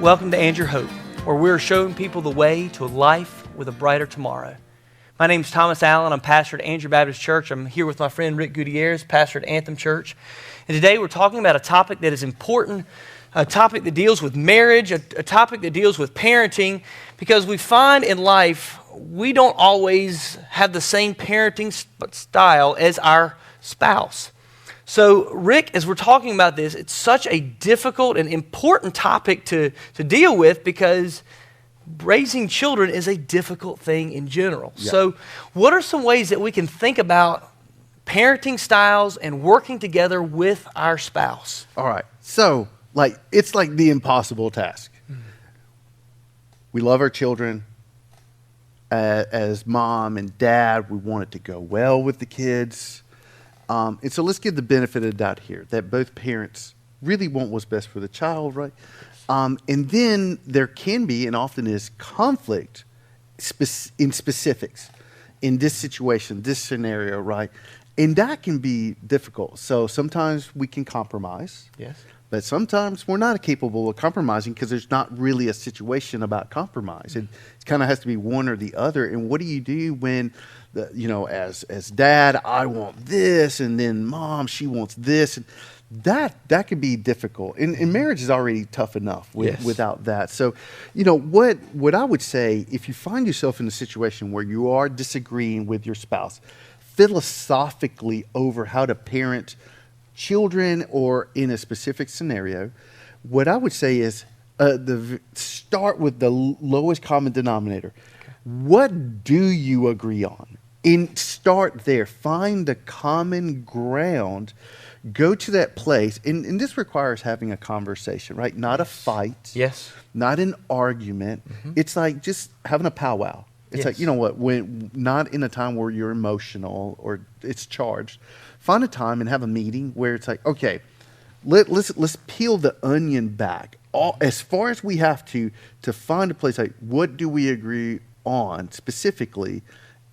Welcome to Angier Hope, where we're showing people the way to a life with a brighter tomorrow. My name's Thomas Allen. I'm pastor at Angier Baptist Church. I'm here with my friend Rick Gutierrez, pastor at Anthem Church. And today we're talking about a topic that is important, a topic that deals with marriage, a topic that deals with parenting, because we find in life we don't always have the same parenting style as our spouse. So, Rick, as we're talking about this, it's such a difficult and important topic to deal with because raising children is a difficult thing in general. Yeah. So, what are some ways that we can think about parenting styles and working together with our spouse? All right. So, it's like the impossible task. Mm-hmm. We love our children. As mom and dad, we want it to go well with the kids. And so let's give the benefit of the doubt here that both parents really want what's best for the child, right? And then there can be, and often is, conflict in specifics in this situation, this scenario, right? And that can be difficult. So sometimes we can compromise. Yes. But sometimes we're not capable of compromising because there's not really a situation about compromise. It kind of has to be one or the other. And what do you do when, as dad, I want this, and then mom, she wants this. And that could be difficult. And marriage is already tough enough without that. So, what I would say, if you find yourself in a situation where you are disagreeing with your spouse philosophically over how to parent children or in a specific scenario, what I would say is start with the lowest common denominator. Okay. What do you agree on? And start there. Find the common ground. Go to that place. And this requires having a conversation, right? Not a fight. Yes. Not an argument. Mm-hmm. It's like just having a powwow. It's like, when not in a time where you're emotional or it's charged. Find a time and have a meeting where it's like, okay, let's peel the onion back as far as we have to find a place like what do we agree on specifically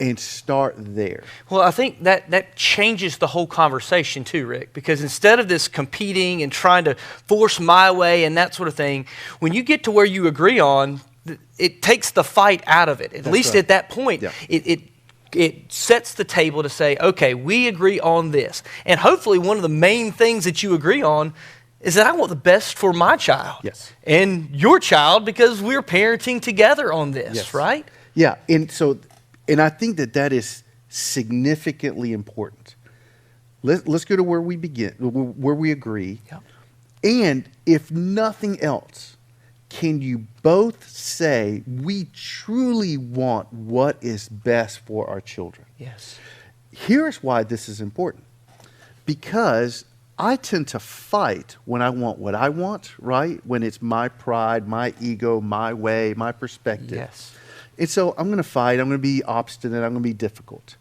and start there. Well, I think that changes the whole conversation too, Rick, because instead of this competing and trying to force my way and that sort of thing, when you get to where you agree on, it takes the fight out of it. At least at that point, it sets the table to say, okay, we agree on this. And hopefully one of the main things that you agree on is that I want the best for my child. Yes. And your child, because we're parenting together on this, right? Yeah, and I think that is significantly important. Let's go to where we begin, where we agree. Yep. And if nothing else, can you both say we truly want what is best for our children? Yes. Here's why this is important. Because I tend to fight when I want what I want, right? When it's my pride, my ego, my way, my perspective. Yes. And so I'm going to fight. I'm going to be obstinate. I'm going to be difficult.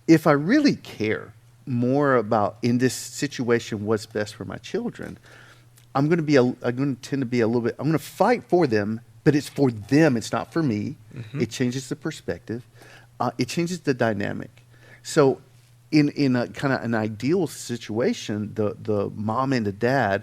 If I really care more about, in this situation, what's best for my children, I'm going to tend to be a little bit, I'm going to fight for them, but it's for them. It's not for me. Mm-hmm. It changes the perspective. It changes the dynamic. So in a kind of an ideal situation, the mom and the dad,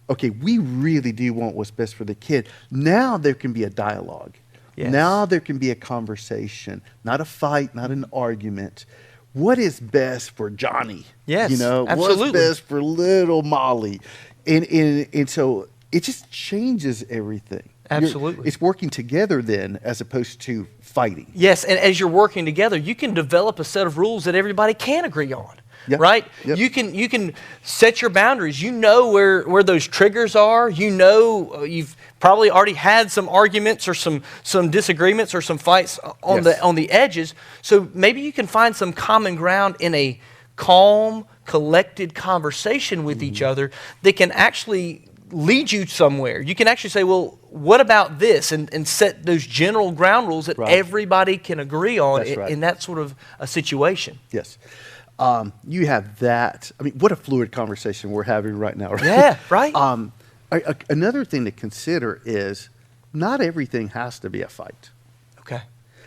okay, we really do want what's best for the kid. Now there can be a dialogue. Yes. Now there can be a conversation, not a fight, not an argument. What is best for Johnny? Yes, absolutely. What's best for little Molly? And so it just changes everything. Absolutely. It's working together then as opposed to fighting. Yes, and as you're working together, you can develop a set of rules that everybody can agree on. Yep. Right? Yep. You can set your boundaries. You know where those triggers are. You know you've probably already had some arguments or some disagreements or some fights on the edges. So maybe you can find some common ground in a calm, collected conversation with each other that can actually lead you somewhere. You can actually say, well, what about this? And set those general ground rules that everybody can agree on in that sort of a situation. Yes. You have that. I mean, what a fluid conversation we're having right now. Right? Yeah, right. Another thing to consider is not everything has to be a fight. Okay.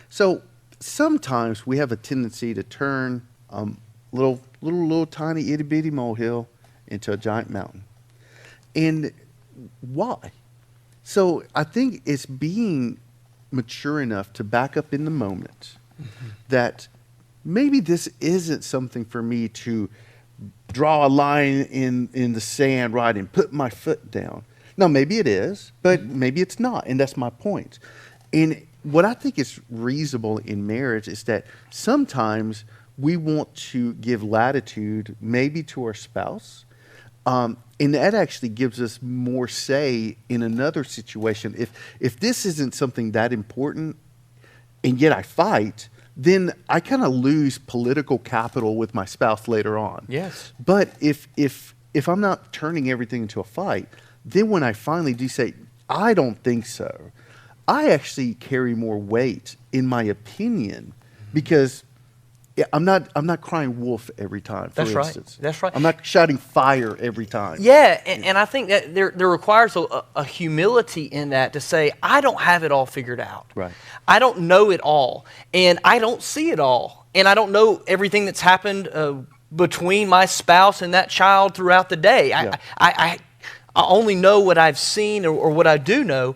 So sometimes we have a tendency to turn little tiny itty bitty molehill into a giant mountain. And why? So I think it's being mature enough to back up in the moment that maybe this isn't something for me to draw a line in the sand, right, and put my foot down. Now, maybe it is, but maybe it's not, and that's my point. And what I think is reasonable in marriage is that sometimes we want to give latitude maybe to our spouse, and that actually gives us more say in another situation. If this isn't something that important, and yet I fight, then I kind of lose political capital with my spouse later on. Yes. But if I'm not turning everything into a fight, then when I finally do say, I don't think so, I actually carry more weight in my opinion because I'm not crying wolf every time, for instance. That's right. I'm not shouting fire every time. Yeah, and I think that there requires a humility in that to say, I don't have it all figured out. Right. I don't know it all, and I don't see it all, and I don't know everything that's happened between my spouse and that child throughout the day. Yeah. I only know what I've seen or what I do know,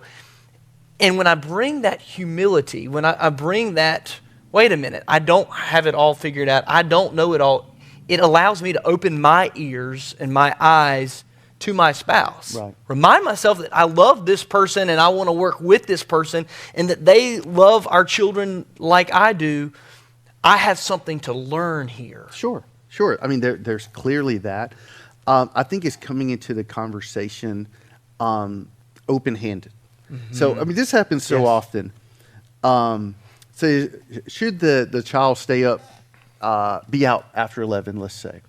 and when I bring that humility, when I bring that, wait a minute, I don't have it all figured out, I don't know it all, it allows me to open my ears and my eyes to my spouse. Right. Remind myself that I love this person and I want to work with this person and that they love our children like I do. I have something to learn here. Sure. I mean, there's clearly that. I think it's coming into the conversation open-handed. Mm-hmm. So, I mean, this happens so often. So should the child stay up, be out after 11, let's say.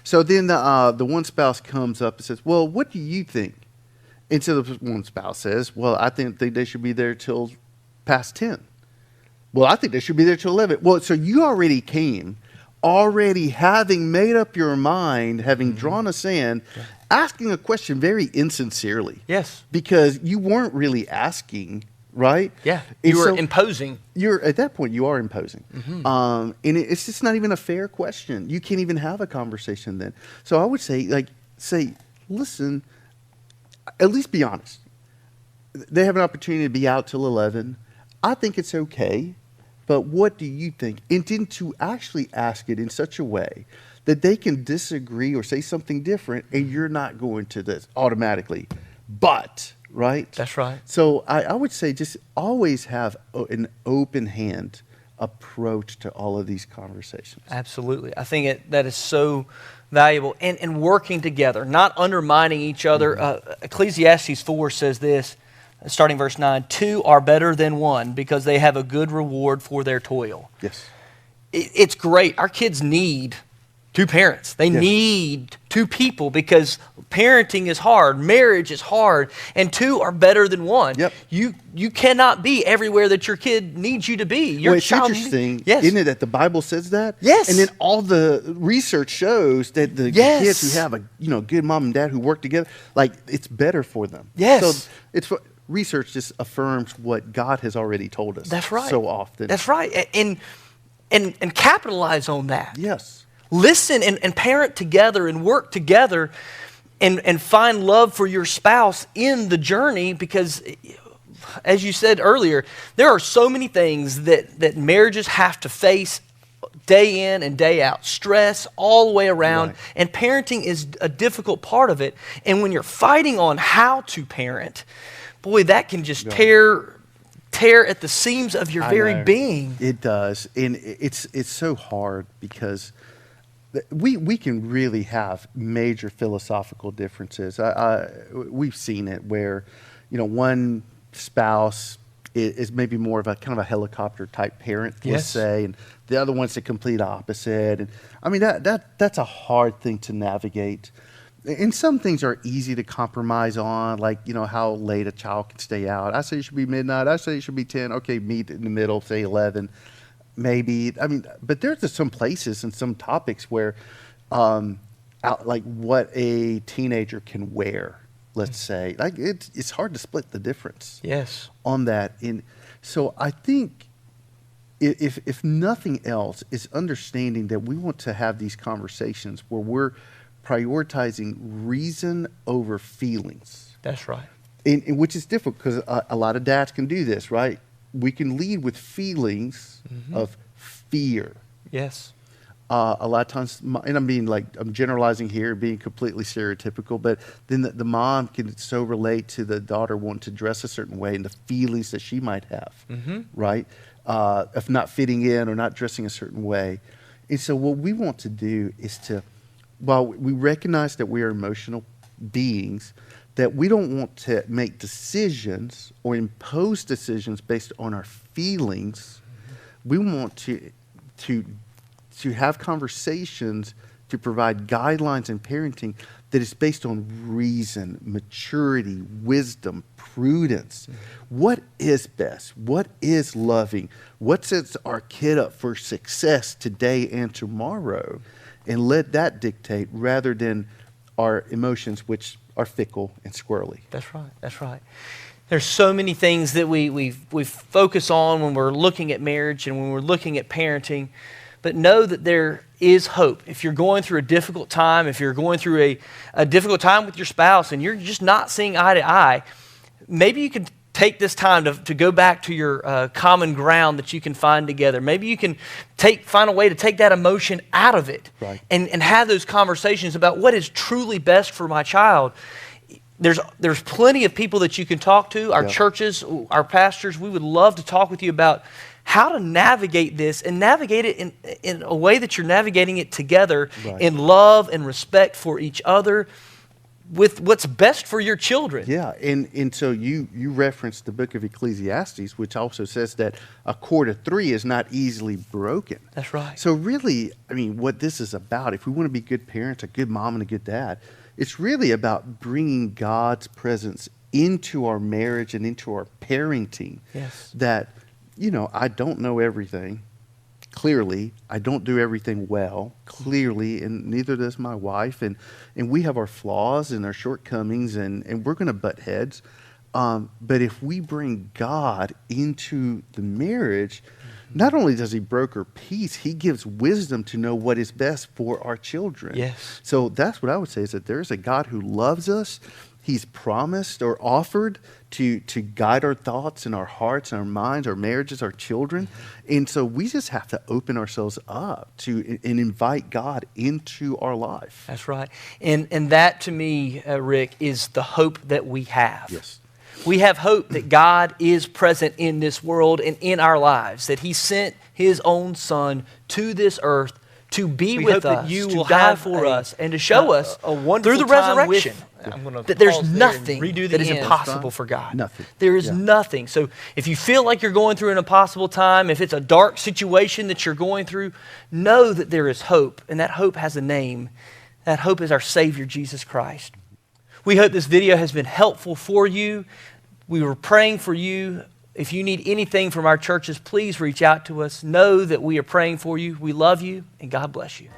So then the one spouse comes up and says, well, what do you think? And so the one spouse says, well, I think they should be there till past 10. Well, I think they should be there till 11. Well, so you already came, already having made up your mind, having drawn a sand, asking a question very insincerely. Yes. Because you weren't really asking, right? Yeah. And You were so imposing. at that point, you are imposing. And it's just not even a fair question. You can't even have a conversation then. So I would say, listen, at least be honest. They have an opportunity to be out till 11. I think it's okay, but what do you think? And then to actually ask it in such a way that they can disagree or say something different, and you're not going to this automatically. But, right? That's right. So I would say just always have an open hand approach to all of these conversations. Absolutely. I think that is so valuable. And working together, not undermining each other. Ecclesiastes 4 says this, starting verse 9, 2 are better than one because they have a good reward for their toil. Yes. It's great. Our kids need two parents. They need two people because parenting is hard, marriage is hard, and two are better than one. Yep. You cannot be everywhere that your kid needs you to be. Your it's child interesting, yes. isn't it, that the Bible says that? Yes. And then all the research shows that the kids who have a good mom and dad who work together, like it's better for them. Yes. So research just affirms what God has already told us. That's right. So often. That's right. And capitalize on that. Yes. Listen and parent together and work together and find love for your spouse in the journey because, as you said earlier, there are so many things that marriages have to face day in and day out. Stress all the way around. Right. And parenting is a difficult part of it. And when you're fighting on how to parent, boy, that can just tear at the seams of your very being. It does. And it's so hard because we can really have major philosophical differences. We've seen it where, one spouse is maybe more of a kind of a helicopter type parent, let's say, and the other one's the complete opposite. And I mean that's a hard thing to navigate. And some things are easy to compromise on, like how late a child can stay out. I say it should be midnight. I say it should be 10. Okay, meet in the middle, say 11. Maybe, but there's just some places and some topics where, like what a teenager can wear, let's say, like it's hard to split the difference. Yes. On that, so I think if nothing else, is understanding that we want to have these conversations where we're prioritizing reason over feelings. That's right. and which is difficult because a lot of dads can do this, right? We can lead with feelings of fear. Yes. A lot of times, and I'm generalizing here, being completely stereotypical, but then the mom can so relate to the daughter wanting to dress a certain way and the feelings that she might have, right? Of not fitting in or not dressing a certain way. And so what we want to do is while we recognize that we are emotional beings, that we don't want to make decisions or impose decisions based on our feelings. We want to have conversations to provide guidelines in parenting that is based on reason, maturity, wisdom, prudence. What is best? What is loving? What sets our kid up for success today and tomorrow? And let that dictate rather than our emotions, which are fickle and squirrely. That's right. That's right. There's so many things that we focus on when we're looking at marriage and when we're looking at parenting. But know that there is hope. If you're going through a difficult time, if you're going through a difficult time with your spouse and you're just not seeing eye to eye, maybe you can take this time to go back to your common ground that you can find together. Maybe you can find a way to take that emotion out of it, right, and have those conversations about what is truly best for my child. There's plenty of people that you can talk to, our churches, our pastors. We would love to talk with you about how to navigate this and navigate it in a way that you're navigating it together, right, in love and respect for each other, with what's best for your children. Yeah, and so you referenced the book of Ecclesiastes, which also says that a cord of three is not easily broken. That's right. So really, I mean, what this is about, if we want to be good parents, a good mom and a good dad, it's really about bringing God's presence into our marriage and into our parenting. Yes. That, I don't know everything. Clearly, I don't do everything well, clearly, and neither does my wife. And we have our flaws and our shortcomings, and we're going to butt heads. But if we bring God into the marriage, not only does he broker peace, he gives wisdom to know what is best for our children. Yes. So that's what I would say, is that there's a God who loves us. He's promised or offered to guide our thoughts and our hearts and our minds, our marriages, our children. And so we just have to open ourselves up and invite God into our life. That's right. And that, to me, Rick, is the hope that we have. Yes. We have hope that God is present in this world and in our lives, that he sent his own son to this earth to be with us, to die for us, and to show us through the resurrection that there's nothing that is impossible for God. Nothing. There is nothing. So if you feel like you're going through an impossible time, if it's a dark situation that you're going through, know that there is hope, and that hope has a name. That hope is our Savior, Jesus Christ. We hope this video has been helpful for you. We were praying for you. If you need anything from our churches, please reach out to us. Know that we are praying for you. We love you, and God bless you.